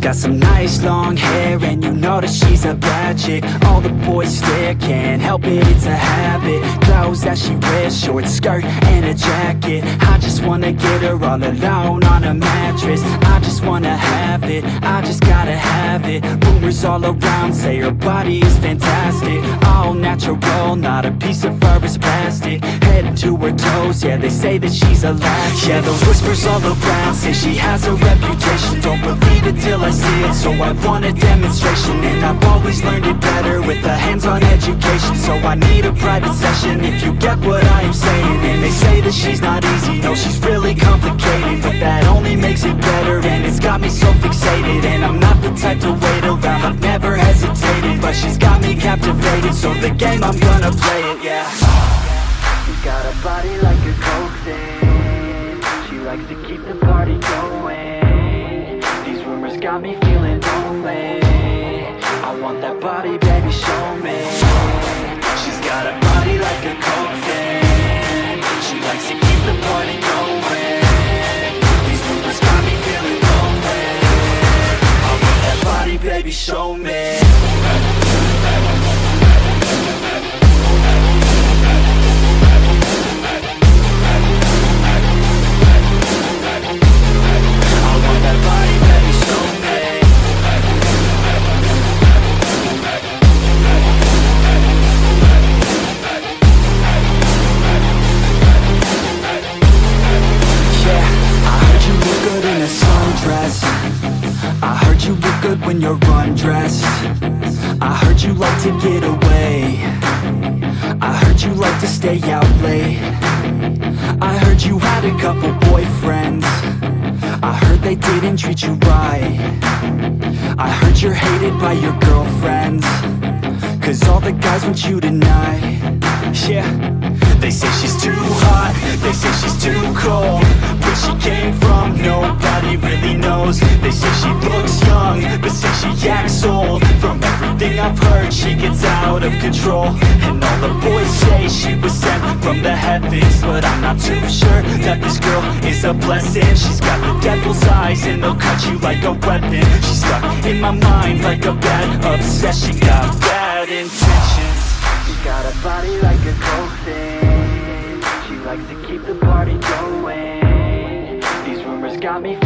got some nice long hair, and you know that she's a bad chick. All the boys stare, can't help it, it's a habit. Clothes that she wears, short skirt and a jacket. I just wanna get her all alone on a mattress. I just wanna have it, I just gotta have it. Rumors all around say her body is fantastic. All natural, not a piece of fur is plastic. Head to her toes, yeah, they say that she's a latch. Yeah, those whispers all around say she has a reputation. Don't believe it till I see it, so I want a demonstration. And I've always learned it better with a hands-on education. So I need a private session, if you get what I am saying. And they say that she's not easy, no, she's really complicated. But that only makes it better, and it's got me so fixated. And I'm not the type to wait around, I've never hesitated. But she's got me captivated, so the game, I'm gonna play it, yeah. She's got a body like a coke thing. She likes to keep the party going. These rumors got me feeling lonely. I want that body, baby, show me. She's got a body like a coke thing. She likes to keep the party going. These rumors got me feeling lonely. I want that body, baby, show me. I heard you look good when you're undressed. I heard you like to get away. I heard you like to stay out late. I heard you had a couple boyfriends. I heard they didn't treat you right. I heard you're hated by your girlfriends, 'cause all the guys want you tonight. Yeah, they say she's too hot, they say she's too cold. Where she came from, nobody really knows. They say she looks young, but say she acts old. From everything I've heard, she gets out of control. And all the boys say she was sent from the heavens, but I'm not too sure that this girl is a blessing. She's got the devil's eyes, and they'll cut you like a weapon. She's stuck in my mind like a bad obsession. Got bad intentions. She's got a body like a coke thing. She likes to keep the party going. These rumors got me